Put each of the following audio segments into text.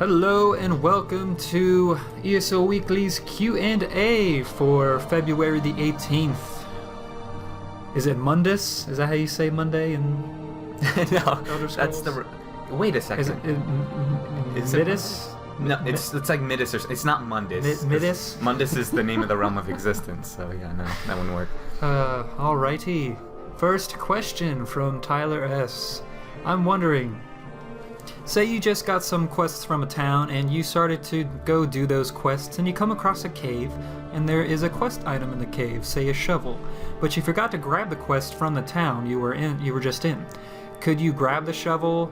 Hello and welcome to ESO Weekly's Q&A for February the 18th. Is it Mundus? Is that how you say Monday in No, Elder Scrolls? that's the... Wait a second. Is it Midis? No, it's like Midis or... It's not Mundus. Midis? Mundus is the name of the realm of existence, so yeah, no, that wouldn't work. Alrighty. First question from Tyler S. I'm wondering, say you just got some quests from a town and you started to go do those quests and you come across a cave and there is a quest item in the cave, say a shovel, but you forgot to grab the quest from the town you were just in. Could you grab the shovel,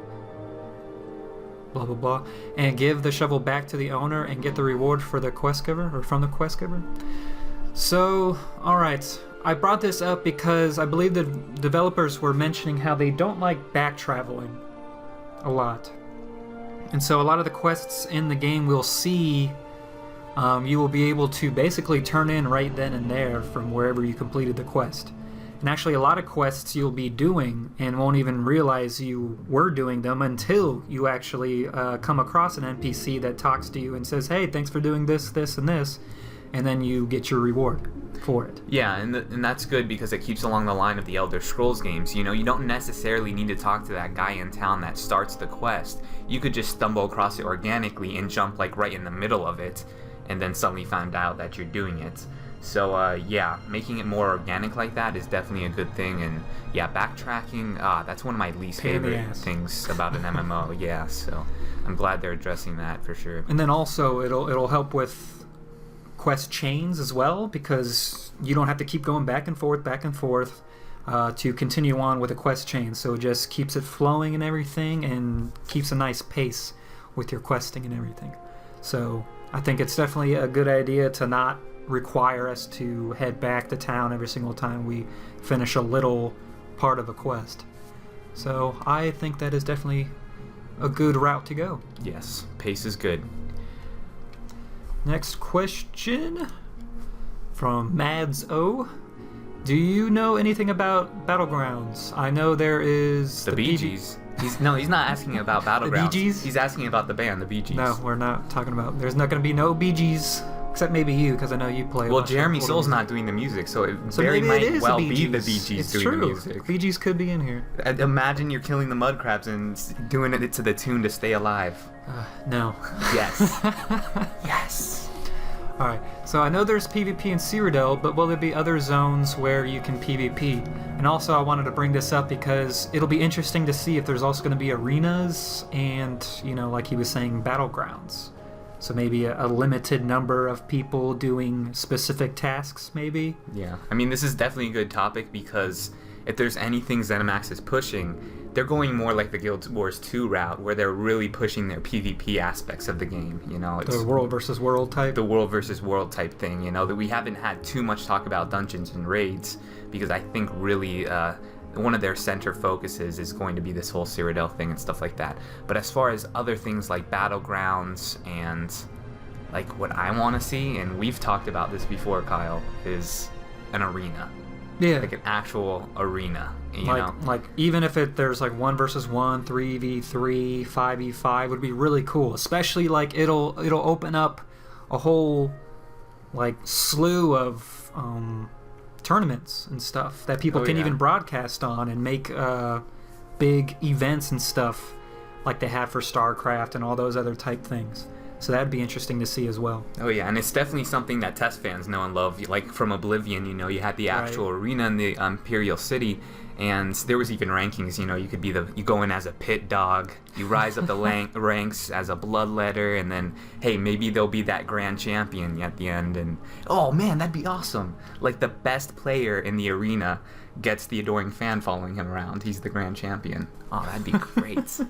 blah blah blah, and give the shovel back to the owner and get the reward for the quest giver or from the quest giver? So, alright, I brought this up because I believe the developers were mentioning how they don't like back traveling a lot. And so a lot of the quests in the game we'll see, you will be able to basically turn in right then and there from wherever you completed the quest. And actually a lot of quests you'll be doing and won't even realize you were doing them until you actually come across an NPC that talks to you and says, hey, thanks for doing this, this, and this. And then you get your reward for it. Yeah, and that's good because it keeps along the line of the Elder Scrolls games. You know, you don't necessarily need to talk to that guy in town that starts the quest. You could just stumble across it organically and jump like right in the middle of it and then suddenly find out that you're doing it. So yeah, making it more organic like that is definitely a good thing. And yeah, backtracking, that's one of my least favorite things about an MMO. Yeah, so I'm glad they're addressing that for sure. And then also it'll help with quest chains as well, because you don't have to keep going back and forth to continue on with a quest chain. So it just keeps it flowing and everything and keeps a nice pace with your questing and everything. So I think it's definitely a good idea to not require us to head back to town every single time we finish a little part of a quest. So I think that is definitely a good route to go. Yes, pace is good. Next question from Mads O. Do you know anything about Battlegrounds? I know there is the Bee Gees. He's not asking about Battlegrounds. The Bee Gees? He's asking about the band, the Bee Gees. No, we're not talking about. There's not going to be no Bee Gees, except maybe you, because I know you play. Well, Jeremy Soul's not doing the music, so it very might well be the Bee Gees doing the music. Bee Gees could be in here. Imagine you're killing the mud crabs and doing it to the tune to Stay Alive. No. Yes. Yes. Alright, so I know there's PvP in Cyrodiil, but will there be other zones where you can PvP? And also I wanted to bring this up because it'll be interesting to see if there's also going to be arenas and, you know, like he was saying, battlegrounds. So maybe a limited number of people doing specific tasks, maybe? Yeah, I mean, this is definitely a good topic because if there's anything ZeniMax is pushing, they're going more like the Guild Wars 2 route, where they're really pushing their PvP aspects of the game. You know, it's the world versus world type. The world versus world type thing. You know, that we haven't had too much talk about dungeons and raids because I think really one of their center focuses is going to be this whole Cyrodiil thing and stuff like that. But as far as other things like battlegrounds and like what I want to see, and we've talked about this before, Kyle, is an arena. Yeah. Like an actual arena, you know? Like, even if there's like 1 versus 1, 3v3, 5v5 would be really cool. Especially like it'll open up a whole like slew of tournaments and stuff that people can even broadcast on and make big events and stuff like they have for StarCraft and all those other type things. So that'd be interesting to see as well. Oh yeah, and it's definitely something that TES fans know and love. Like from Oblivion, you know, you had the actual arena in the Imperial City, and there was even rankings. You know, you could be you go in as a pit dog, you rise up the ranks as a bloodletter, and then hey, maybe there'll be that grand champion at the end. And oh man, that'd be awesome! Like the best player in the arena gets the adoring fan following him around. He's the grand champion. Oh, that'd be great.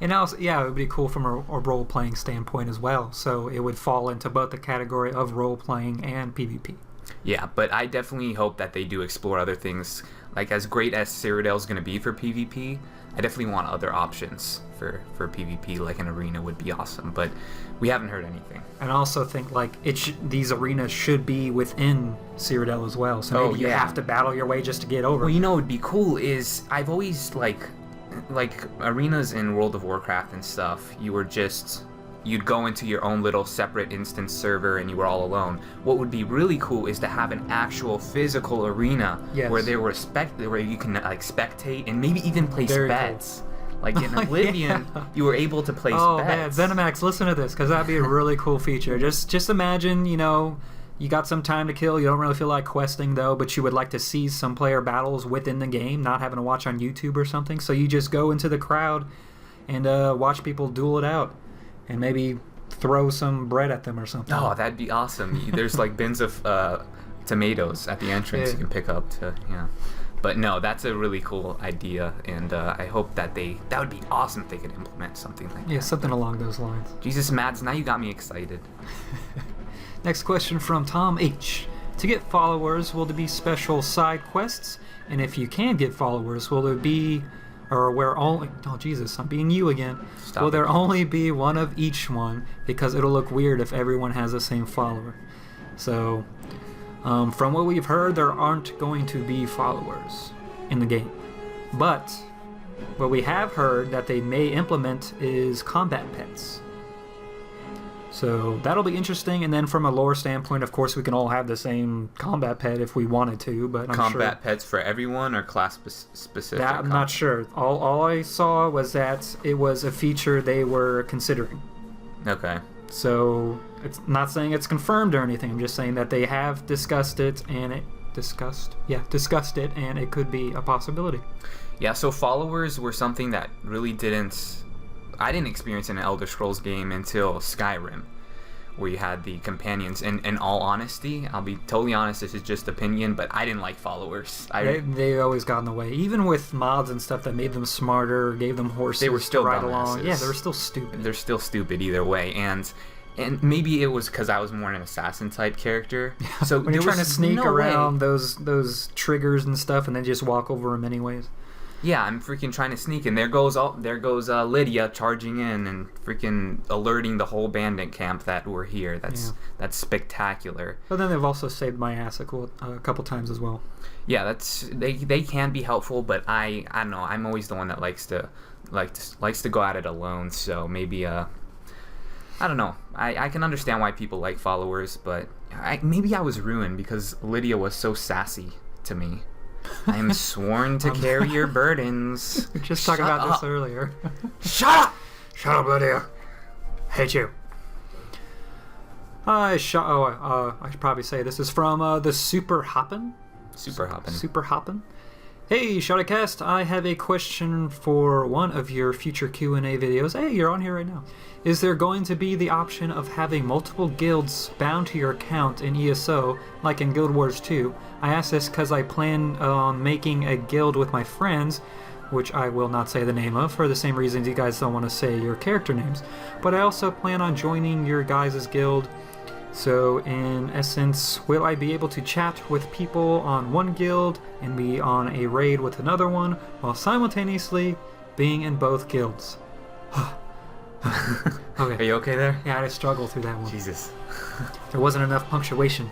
And also, yeah, it would be cool from a role-playing standpoint as well. So it would fall into both the category of role-playing and PvP. Yeah, but I definitely hope that they do explore other things. Like, as great as Cyrodiil is going to be for PvP, I definitely want other options for PvP, like an arena would be awesome. But we haven't heard anything. And I also think, like, these arenas should be within Cyrodiil as well. So maybe you have to battle your way just to get over. Well, you know what would be cool is I've always, like arenas in World of Warcraft and stuff, you were just you'd go into your own little separate instance server and you were all alone. What would be really cool is to have an actual physical arena where there were where you can like spectate and maybe even place bets. Cool. Like in Oblivion, you were able to place bets. Oh man, ZeniMax, listen to this, because that'd be a really cool feature. Just imagine, you know, you got some time to kill, you don't really feel like questing though, but you would like to see some player battles within the game, not having to watch on YouTube or something. So you just go into the crowd and watch people duel it out, and maybe throw some bread at them or something. Oh, that'd be awesome. There's like bins of tomatoes at the entrance you can pick up to, But no, that's a really cool idea, and I hope that would be awesome if they could implement something like that. Yeah, something along those lines. Jesus, Mads, now you got me excited. Next question from Tom H. To get followers, will there be special side quests? And if you can get followers, will there be, or where only, oh Jesus, I'm being you again. Will there only be one of each one? Because it'll look weird if everyone has the same follower. So, from what we've heard, there aren't going to be followers in the game. But what we have heard that they may implement is combat pets. So that'll be interesting. And then from a lore standpoint, of course, we can all have the same combat pet if we wanted to. But I'm combat pets for everyone or class specific? That I'm not sure. All I saw was that it was a feature they were considering. Okay. So it's not saying it's confirmed or anything. I'm just saying that they have discussed it, and it and it could be a possibility. Yeah, so followers were something that really I didn't experience in an Elder Scrolls game until Skyrim, where you had the companions. And in all honesty, I'll be totally honest, this is just opinion, but I didn't like followers. They always got in the way. Even with mods and stuff that made them smarter, gave them horses they were still to ride dumbasses. along. Yeah, they were still stupid. They're still stupid either way. And maybe it was because I was more an assassin type character. So when you're trying to sneak around those triggers and stuff, and then just walk over them anyways. Yeah, I'm freaking trying to sneak, and there goes Lydia charging in and freaking alerting the whole bandit camp that we're here. That's spectacular. But then they've also saved my ass a couple times as well. Yeah, they can be helpful, but I don't know. I'm always the one that likes to go at it alone. So maybe I don't know. I can understand why people like followers, but maybe I was ruined because Lydia was so sassy to me. I am sworn to carry your burdens. We were just talking about this earlier. Shut up! Shut up, Lydia. Hate you. I should probably say this is from the Super Hoppin'. Super Hoppin'. Hey, ShoddyCast, I have a question for one of your future Q&A videos. Hey, you're on here right now. Is there going to be the option of having multiple guilds bound to your account in ESO, like in Guild Wars 2? I ask this because I plan on making a guild with my friends, which I will not say the name of, for the same reasons you guys don't want to say your character names. But I also plan on joining your guys' guild. So, in essence, will I be able to chat with people on one guild and be on a raid with another one, while simultaneously being in both guilds? Okay. Are you okay there? Yeah, I had to struggle through that one. Jesus. There wasn't enough punctuation.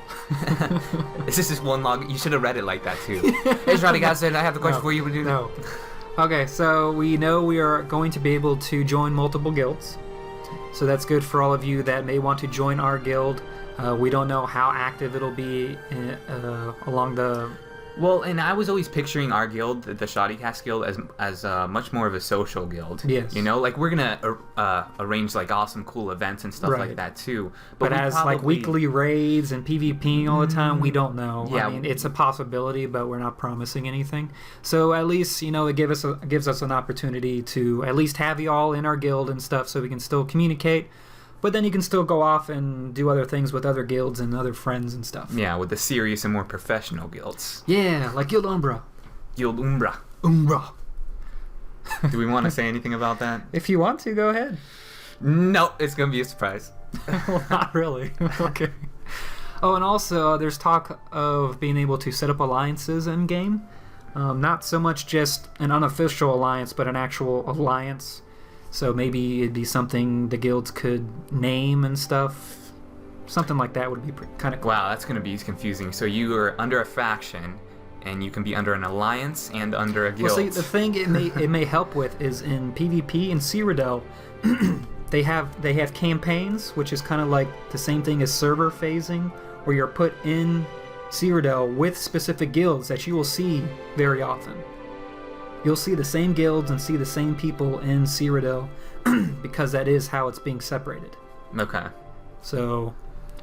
This is just one long... You should have read it like that, too. Hey, ShoddyCast, I have a question for you. No. Okay, so we know we are going to be able to join multiple guilds. So that's good for all of you that may want to join our guild. We don't know how active it'll be along the... Well, and I was always picturing our guild, the ShoddyCast guild, as much more of a social guild. Yes. You know, like we're gonna arrange like awesome, cool events and stuff like that too. But as like weekly raids and PvPing all the time, we don't know. Yeah. I mean, it's a possibility, but we're not promising anything. So at least, you know, it gives us an opportunity to at least have you all in our guild and stuff, so we can still communicate. But then you can still go off and do other things with other guilds and other friends and stuff. Yeah, with the serious and more professional guilds. Yeah, like Guild Umbra. Guild Umbra. Do we want to say anything about that? If you want to, go ahead. No, it's going to be a surprise. Well, not really. Okay. Oh, and also, there's talk of being able to set up alliances in-game. Not so much just an unofficial alliance, but an actual alliance. So maybe it'd be something the guilds could name and stuff. Something like that would be kind of cool. Wow, that's going to be confusing. So you are under a faction, and you can be under an alliance and under a guild. Well, see, the thing it may help with is in PvP and Cyrodiil, they have campaigns, which is kind of like the same thing as server phasing, where you're put in Cyrodiil with specific guilds that you will see very often. You'll see the same guilds and see the same people in Cyrodiil because that is how it's being separated. Okay. So,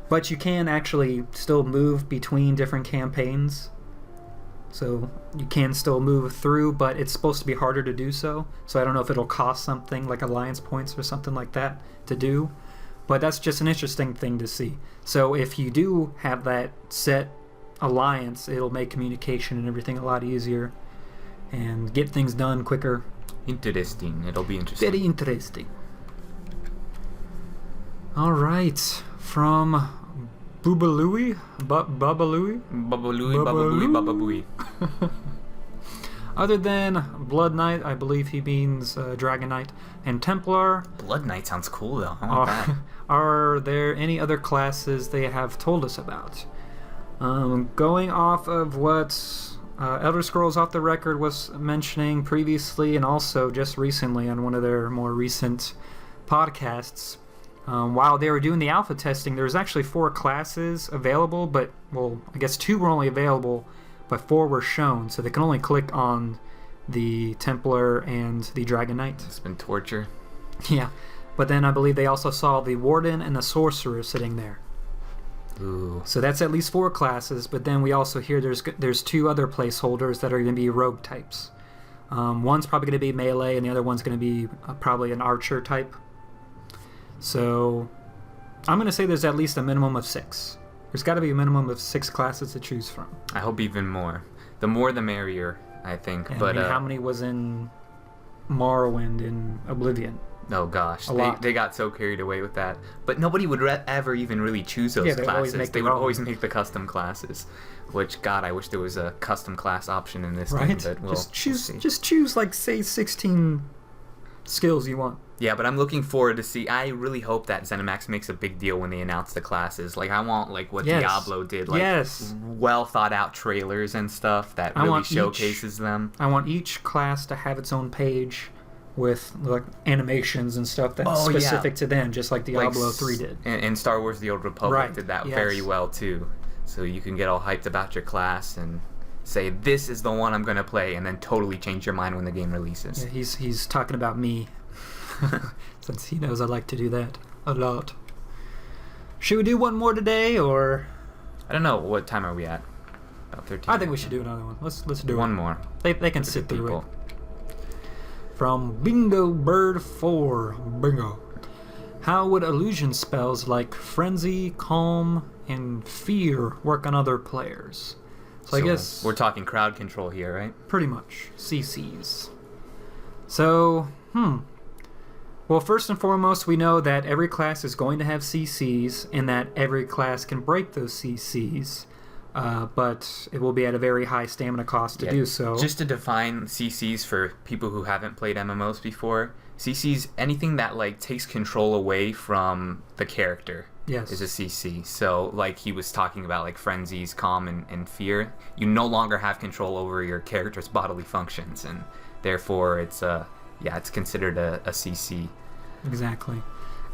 but you can actually still move between different campaigns. So you can still move through, but it's supposed to be harder to do so. So I don't know if it'll cost something like alliance points or something like that to do. But that's just an interesting thing to see. So if you do have that set alliance, it'll make communication and everything a lot easier and get things done quicker. Interesting. It'll be interesting. Very interesting. All right. From Boobalooey? Babalooey? Babalooey. Other than Blood Knight, I believe he means Dragon Knight, and Templar. Blood Knight sounds cool, though. I want that. Are there any other classes they have told us about? Going off of what Elder Scrolls Off the Record was mentioning previously and also just recently on one of their more recent podcasts, while they were doing the alpha testing, there was actually 4 classes available, but, well, I guess 2 were only available, but 4 were shown, so they can only click on the Templar and the Dragon Knight. It's been torture. Yeah, but then I believe they also saw the Warden and the Sorcerer sitting there. Ooh. So that's at least 4 classes, but then we also hear there's 2 other placeholders that are going to be rogue types. One's probably going to be melee, and the other one's going to be probably an archer type. So I'm going to say there's at least a minimum of 6. There's got to be a minimum of 6 classes to choose from. I hope even more. The more the merrier, I think. And but I mean, how many was in Morrowind and Oblivion? Oh gosh, A lot. They got so carried away with that. But nobody would ever even really choose those classes. They would always make the custom classes. Which, God, I wish there was a custom class option in this game. But just choose like, say, 16 skills you want. Yeah, but I'm looking forward to see. I really hope that ZeniMax makes a big deal when they announce the classes. Like, I want like what Diablo did, like well thought out trailers and stuff that really showcases them. I want each class to have its own page with like animations and stuff that's specific to them, just like Diablo 3 did. And Star Wars: The Old Republic did that very well too. So you can get all hyped about your class and say, this is the one I'm going to play, and then totally change your mind when the game releases. Yeah, he's talking about me. Since he knows I like to do that a lot. Should we do one more today, or? I don't know. What time are we at? About 13. I think we should do another one. Let's do one more. They can sit through it. From Bingo Bird 4. Bingo. How would illusion spells like Frenzy, Calm, and Fear work on other players? So I guess we're talking crowd control here, right? Pretty much. CCs. So, well, first and foremost, we know that every class is going to have CCs, and that every class can break those CCs, but it will be at a very high stamina cost to do so. Just to define CCs for people who haven't played MMOs before, CCs, anything that like takes control away from the character is a CC. So, like he was talking about, like Frenzies, Calm, and Fear, you no longer have control over your character's bodily functions, and therefore it's it's considered a CC. Exactly.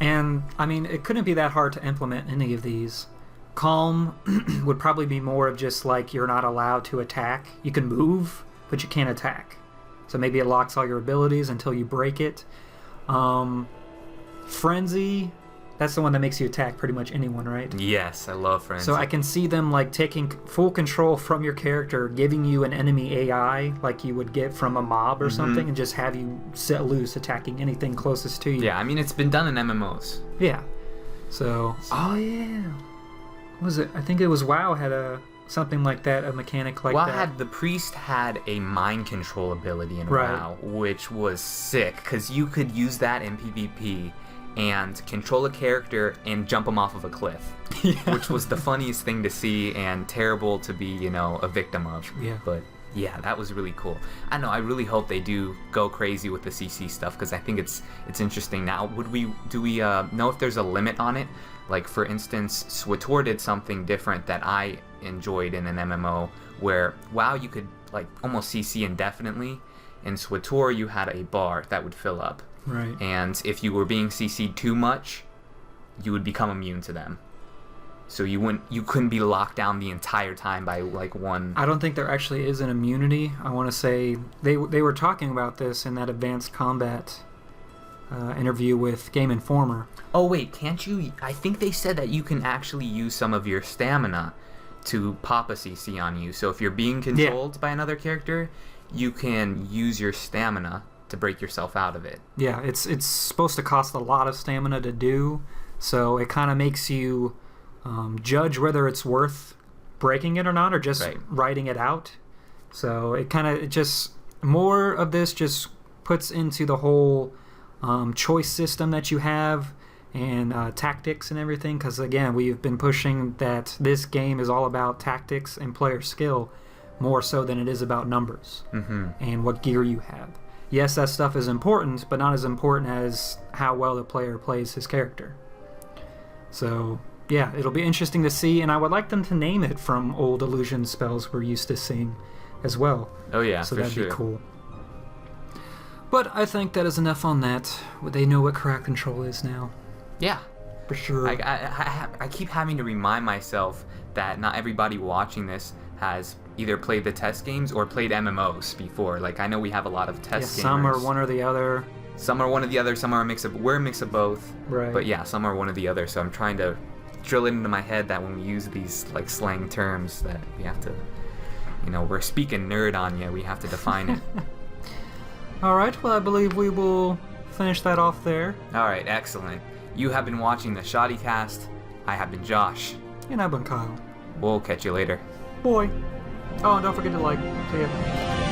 And, I mean, it couldn't be that hard to implement any of these. Calm would probably be more of just like you're not allowed to attack. You can move, but you can't attack. So maybe it locks all your abilities until you break it. Frenzy, that's the one that makes you attack pretty much anyone, right? Yes, I love Frenzy. So I can see them like taking full control from your character, giving you an enemy AI like you would get from a mob or something, and just have you set loose attacking anything closest to you. Yeah, I mean, it's been done in MMOs. Yeah. So, what was it? I think it was WoW had something like that, a mechanic like that. The priest had a mind control ability in WoW, which was sick, because you could use that in PvP and control a character and jump them off of a cliff, which was the funniest thing to see and terrible to be, a victim of. Yeah. But yeah, that was really cool. I know. I really hope they do go crazy with the CC stuff, because I think it's interesting. Now, do we know if there's a limit on it? Like, for instance, SWTOR did something different that I enjoyed in an MMO, where WoW you could like almost CC indefinitely. In SWTOR you had a bar that would fill up. Right. And if you were being CC'd too much, you would become immune to them. So you couldn't be locked down the entire time by like one. I don't think there actually is an immunity. I want to say they were talking about this in that advanced combat interview with Game Informer. Oh wait, can't you? I think they said that you can actually use some of your stamina to pop a CC on you. So if you're being controlled by another character, you can use your stamina to break yourself out of it. Yeah, it's supposed to cost a lot of stamina to do, so it kind of makes you judge whether it's worth breaking it or not, or just writing it out. So it just more of this just puts into the whole choice system that you have and tactics and everything, because again, we've been pushing that this game is all about tactics and player skill more so than it is about numbers and what gear you have. Yes, that stuff is important, but not as important as how well the player plays his character. So yeah, it'll be interesting to see, and I would like them to name it from old illusion spells we're used to seeing as well. Oh yeah, so for that'd sure. be cool. But I think that is enough on that. They know what crowd control is now. Yeah, for sure. I keep having to remind myself that not everybody watching this has either played the test games or played MMOs before. Like, I know we have a lot of test gamers. Some are one or the other. Some are one or the other. Some are we're a mix of both. Right. But yeah, some are one or the other. So I'm trying to drill it into my head that when we use these like slang terms, that we have to, we're speaking nerd on you. We have to define it. All right. Well, I believe we will finish that off there. All right. Excellent. You have been watching the ShoddyCast. I have been Josh. And I've been Kyle. We'll catch you later. Boy. Oh, and don't forget to like. See ya.